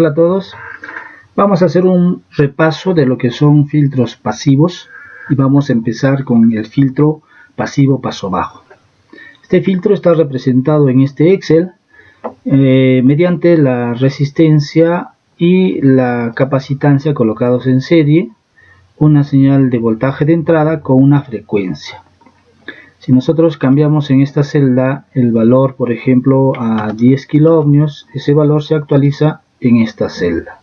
Hola a todos, vamos a hacer un repaso de lo que son filtros pasivos y vamos a empezar con el filtro pasivo paso bajo. Este filtro está representado en este Excel mediante la resistencia y la capacitancia colocados en serie, una señal de voltaje de entrada con una frecuencia. Si nosotros cambiamos en esta celda el valor, por ejemplo, a 10 kiloohmios, ese valor se actualiza en esta celda.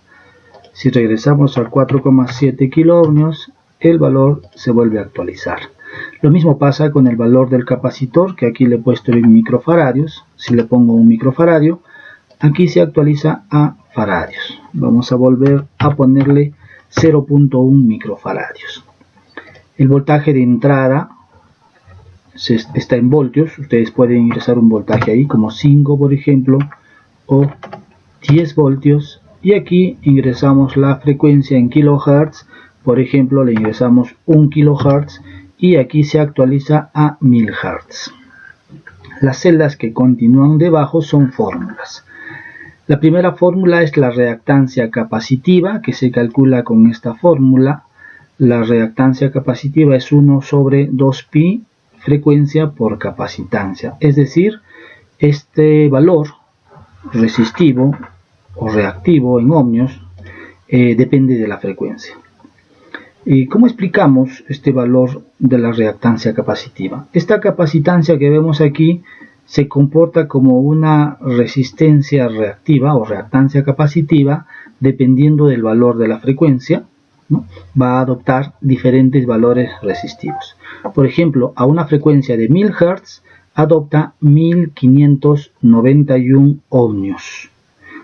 Si regresamos a 4,7 kiloohmios, el valor se vuelve a actualizar. Lo mismo pasa con el valor del capacitor, que aquí le he puesto en microfaradios. Si le pongo un microfaradio, aquí se actualiza a faradios. Vamos a volver a ponerle 0.1 microfaradios. El voltaje de entrada está en voltios. Ustedes pueden ingresar un voltaje ahí, como 5 por ejemplo, o 10 voltios, y aquí ingresamos la frecuencia en kilohertz. Por ejemplo, le ingresamos 1 kilohertz y aquí se actualiza a 1000 hertz. Las celdas que continúan debajo son fórmulas. La primera fórmula es la reactancia capacitiva, que se calcula con esta fórmula. La reactancia capacitiva es 1 sobre 2pi frecuencia por capacitancia, es decir, este valor resistivo o reactivo en ohmios depende de la frecuencia. ¿Y cómo explicamos este valor de la reactancia capacitiva? Esta capacitancia que vemos aquí se comporta como una resistencia reactiva o reactancia capacitiva dependiendo del valor de la frecuencia, ¿no? Va a adoptar diferentes valores resistivos. Por ejemplo, a una frecuencia de 1000 Hz adopta 1591 ohmios.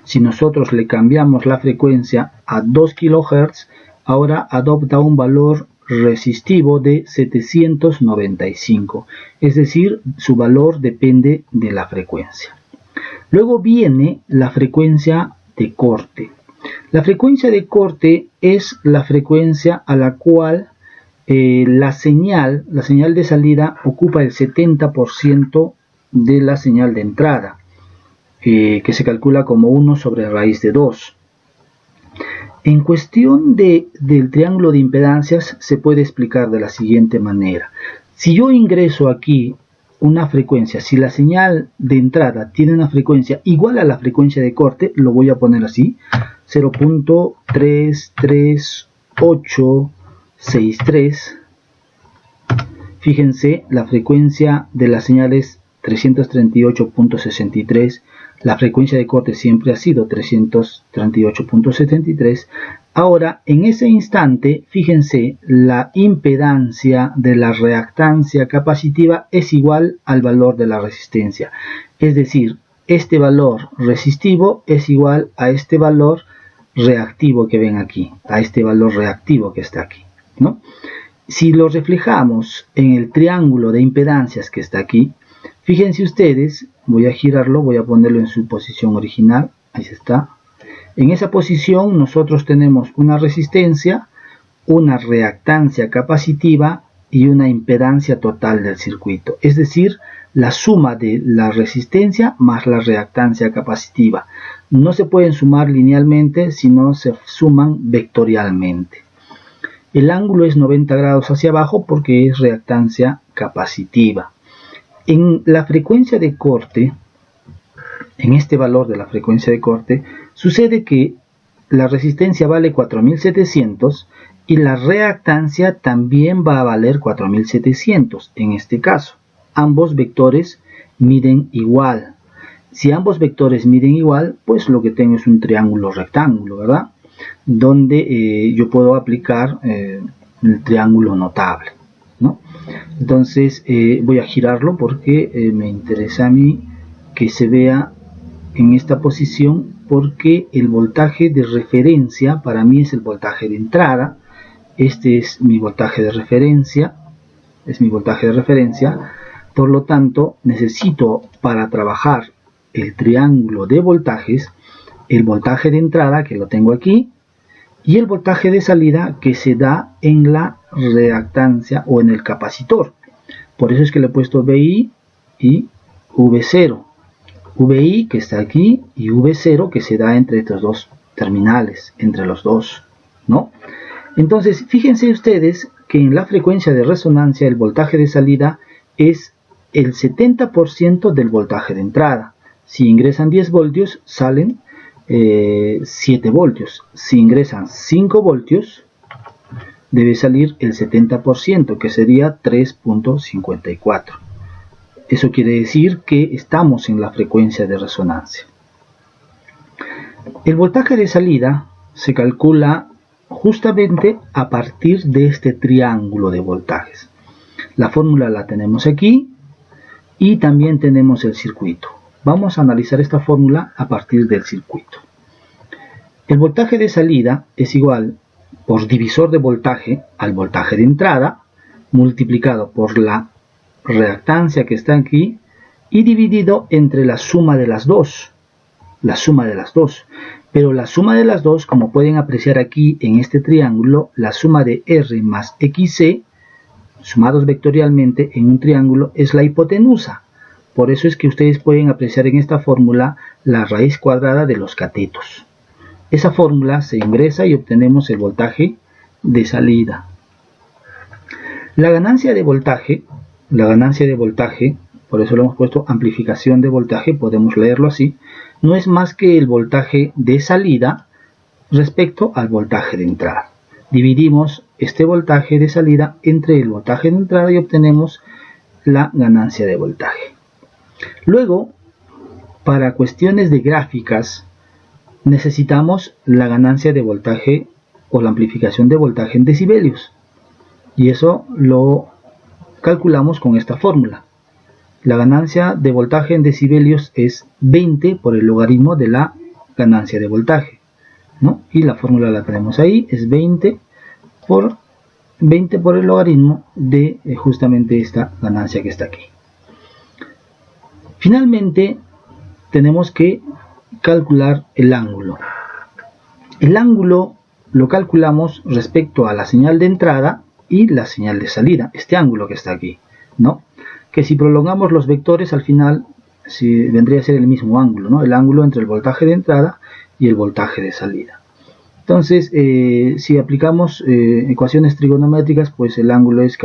Si nosotros le cambiamos la frecuencia a 2 kHz, ahora adopta un valor resistivo de 795, es decir, su valor depende de la frecuencia. Luego viene la frecuencia de corte. La frecuencia de corte es la frecuencia a la cual la señal de salida ocupa el 70% de la señal de entrada, que se calcula como 1 sobre raíz de 2. En cuestión del triángulo de impedancias se puede explicar de la siguiente manera. Si yo ingreso aquí una frecuencia, si la señal de entrada tiene una frecuencia igual a la frecuencia de corte, lo voy a poner así, 0.33863. Fíjense, la frecuencia de la señal es 338.63. La frecuencia de corte siempre ha sido 338.73. Ahora, en ese instante, fíjense, la impedancia de la reactancia capacitiva es igual al valor de la resistencia. Es decir, este valor resistivo es igual a este valor reactivo que ven aquí, a este valor reactivo que está aquí, ¿no? Si lo reflejamos en el triángulo de impedancias que está aquí, fíjense ustedes, voy a girarlo, voy a ponerlo en su posición original, ahí está. En esa posición nosotros tenemos una resistencia, una reactancia capacitiva y una impedancia total del circuito, es decir, la suma de la resistencia más la reactancia capacitiva. No se pueden sumar linealmente, sino se suman vectorialmente. El ángulo es 90 grados hacia abajo porque es reactancia capacitiva. En la frecuencia de corte, en este valor de la frecuencia de corte, sucede que la resistencia vale 4700 y la reactancia también va a valer 4700 en este caso. Ambos vectores miden igual. Si ambos vectores miden igual, pues lo que tengo es un triángulo rectángulo, ¿verdad? Donde yo puedo aplicar el triángulo notable, ¿no? Entonces voy a girarlo porque me interesa a mí que se vea en esta posición, porque el voltaje de referencia para mí es el voltaje de entrada. Este es mi voltaje de referencia, por lo tanto necesito, para trabajar el triángulo de voltajes, el voltaje de entrada, que lo tengo aquí, y el voltaje de salida que se da en la reactancia o en el capacitor. Por eso es que le he puesto VI y V0. VI que está aquí y V0 que se da entre estos dos terminales entre los dos, ¿no? Entonces, fíjense ustedes que en la frecuencia de resonancia el voltaje de salida es el 70% del voltaje de entrada. Si ingresan 10 voltios, salen 7 voltios. Si ingresan 5 voltios, debe salir el 70%, que sería 3.54. Eso quiere decir que estamos en la frecuencia de resonancia. El voltaje de salida se calcula justamente a partir de este triángulo de voltajes. La fórmula la tenemos aquí y también tenemos el circuito. Vamos a analizar esta fórmula a partir del circuito. El voltaje de salida es igual por divisor de voltaje al voltaje de entrada multiplicado por la reactancia que está aquí y dividido entre la suma de las dos. La suma de las dos. Pero la suma de las dos, como pueden apreciar aquí en este triángulo, la suma de R más XC, sumados vectorialmente en un triángulo, es la hipotenusa. Por eso es que ustedes pueden apreciar en esta fórmula la raíz cuadrada de los catetos. Esa fórmula se ingresa y obtenemos el voltaje de salida. La ganancia de voltaje, por eso lo hemos puesto amplificación de voltaje, podemos leerlo así, no es más que el voltaje de salida respecto al voltaje de entrada. Dividimos este voltaje de salida entre el voltaje de entrada y obtenemos la ganancia de voltaje. Luego, para cuestiones de gráficas, necesitamos la ganancia de voltaje o la amplificación de voltaje en decibelios. Y eso lo calculamos con esta fórmula. La ganancia de voltaje en decibelios es 20 por el logaritmo de la ganancia de voltaje, ¿no? Y la fórmula la tenemos ahí, es 20 por el logaritmo de justamente esta ganancia que está aquí. Finalmente, tenemos que calcular el ángulo. El ángulo lo calculamos respecto a la señal de entrada y la señal de salida, este ángulo que está aquí, ¿no? Que si prolongamos los vectores al final vendría a ser el mismo ángulo, ¿no? El ángulo entre el voltaje de entrada y el voltaje de salida. Entonces, si aplicamos ecuaciones trigonométricas, pues el ángulo es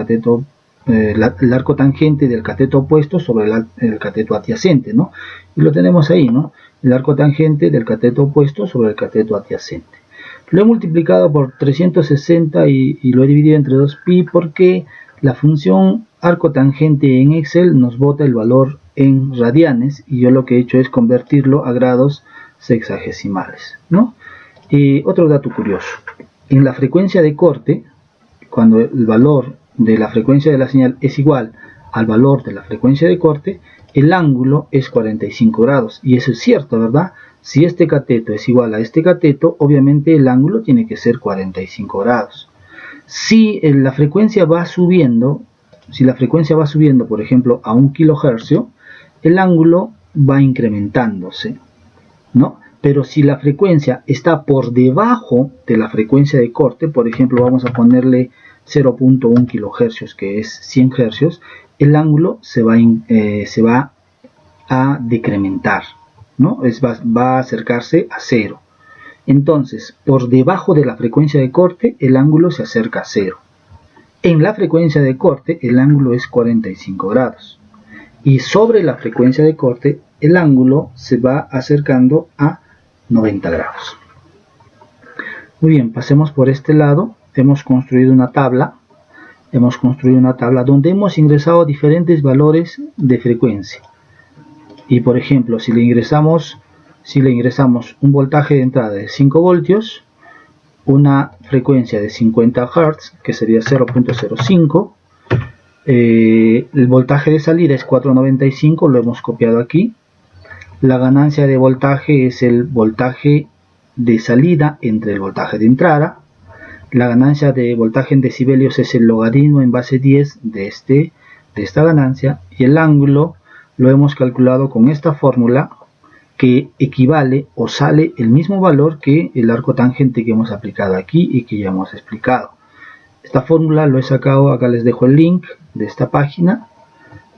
el arco tangente del cateto opuesto sobre el cateto adyacente, ¿no? Y lo tenemos ahí, ¿no? El arco tangente del cateto opuesto sobre el cateto adyacente. Lo he multiplicado por 360 y lo he dividido entre 2pi porque la función arco tangente en Excel nos bota el valor en radianes y yo lo que he hecho es convertirlo a grados sexagesimales, ¿no? Otro dato curioso, en la frecuencia de corte, cuando el valor de la frecuencia de la señal es igual al valor de la frecuencia de corte, el ángulo es 45 grados, y eso es cierto, ¿verdad? Si este cateto es igual a este cateto, obviamente el ángulo tiene que ser 45 grados. Si la frecuencia va subiendo, por ejemplo, a 1 kHz, el ángulo va incrementándose, ¿no? Pero si la frecuencia está por debajo de la frecuencia de corte, por ejemplo, vamos a ponerle 0.1 kHz, que es 100 Hz, el ángulo se va a decrementar, ¿no? Va a acercarse a 0. Entonces, por debajo de la frecuencia de corte, el ángulo se acerca a 0. En la frecuencia de corte, el ángulo es 45 grados. Y sobre la frecuencia de corte, el ángulo se va acercando a 90 grados. Muy bien, pasemos por este lado. Hemos construido una tabla donde hemos ingresado diferentes valores de frecuencia. Y por ejemplo, si le ingresamos un voltaje de entrada de 5 voltios, una frecuencia de 50 Hz, que sería 0.05, el voltaje de salida es 495, lo hemos copiado aquí. La ganancia de voltaje es el voltaje de salida entre el voltaje de entrada. La ganancia de voltaje en decibelios es el logaritmo en base 10 de esta ganancia. Y el ángulo lo hemos calculado con esta fórmula, que equivale o sale el mismo valor que el arco tangente que hemos aplicado aquí y que ya hemos explicado. Esta fórmula lo he sacado, acá les dejo el link de esta página,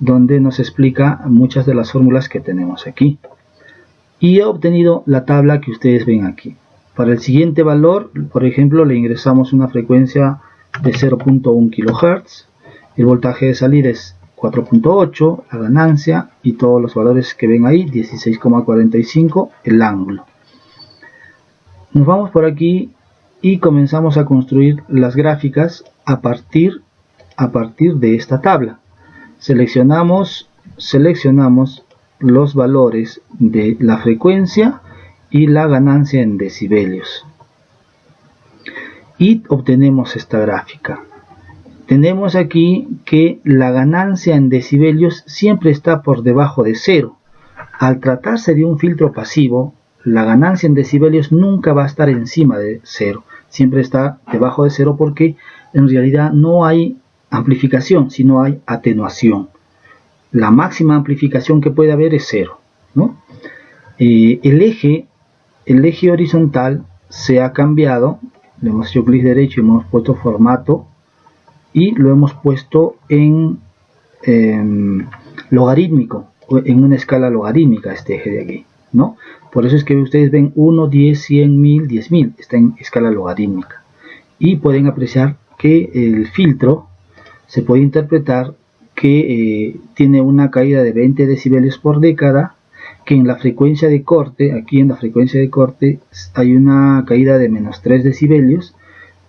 donde nos explica muchas de las fórmulas que tenemos aquí. Y he obtenido la tabla que ustedes ven aquí. Para el siguiente valor, por ejemplo, le ingresamos una frecuencia de 0.1 kHz, el voltaje de salida es 4.8, la ganancia y todos los valores que ven ahí, 16,45, el ángulo. Nos vamos por aquí y comenzamos a construir las gráficas a partir de esta tabla. Seleccionamos los valores de la frecuencia y la ganancia en decibelios y obtenemos esta gráfica. Tenemos aquí que la ganancia en decibelios siempre está por debajo de 0. Al tratarse de un filtro pasivo, la ganancia en decibelios nunca va a estar encima de 0, siempre está debajo de 0 porque en realidad no hay amplificación, sino hay atenuación. La máxima amplificación que puede haber es 0, ¿no? El eje horizontal se ha cambiado, le hemos hecho clic derecho y hemos puesto formato y lo hemos puesto en logarítmico, en una escala logarítmica este eje de aquí, ¿no? Por eso es que ustedes ven 1, 10, 100, 1000, 10.000, está en escala logarítmica. Y pueden apreciar que el filtro se puede interpretar que tiene una caída de 20 decibelios por década, que en la frecuencia de corte, aquí en la frecuencia de corte hay una caída de menos 3 decibelios,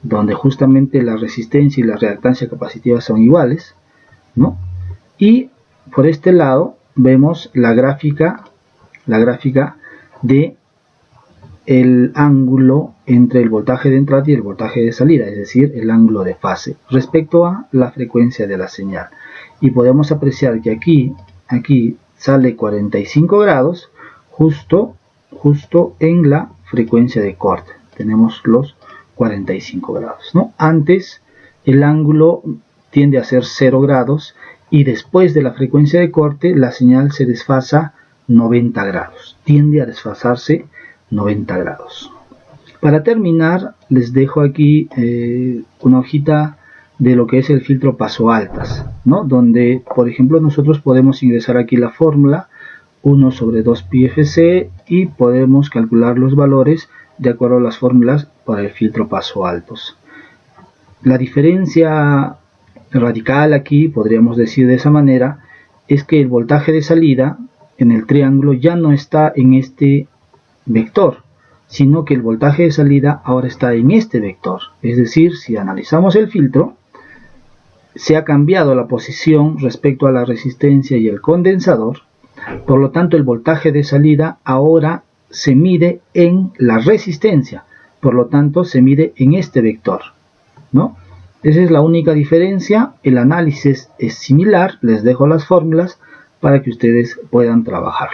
donde justamente la resistencia y la reactancia capacitiva son iguales, ¿no? Y por este lado vemos la gráfica de el ángulo entre el voltaje de entrada y el voltaje de salida, es decir, el ángulo de fase respecto a la frecuencia de la señal. Y podemos apreciar que aquí sale 45 grados justo en la frecuencia de corte. Tenemos los 45 grados, ¿no? Antes el ángulo tiende a ser 0 grados y después de la frecuencia de corte la señal se desfasa 90 grados. Tiende a desfasarse 90 grados. Para terminar, les dejo aquí una hojita de lo que es el filtro paso altas, ¿no? Donde, por ejemplo, nosotros podemos ingresar aquí la fórmula 1 sobre 2 pi fc y podemos calcular los valores de acuerdo a las fórmulas para el filtro paso altos. La diferencia radical aquí, podríamos decir de esa manera, es que el voltaje de salida en el triángulo ya no está en este vector, sino que el voltaje de salida ahora está en este vector. Es decir, si analizamos el filtro, se ha cambiado la posición respecto a la resistencia y el condensador, por lo tanto el voltaje de salida ahora se mide en la resistencia, por lo tanto se mide en este vector, ¿no? Esa es la única diferencia. El análisis es similar, les dejo las fórmulas para que ustedes puedan trabajar.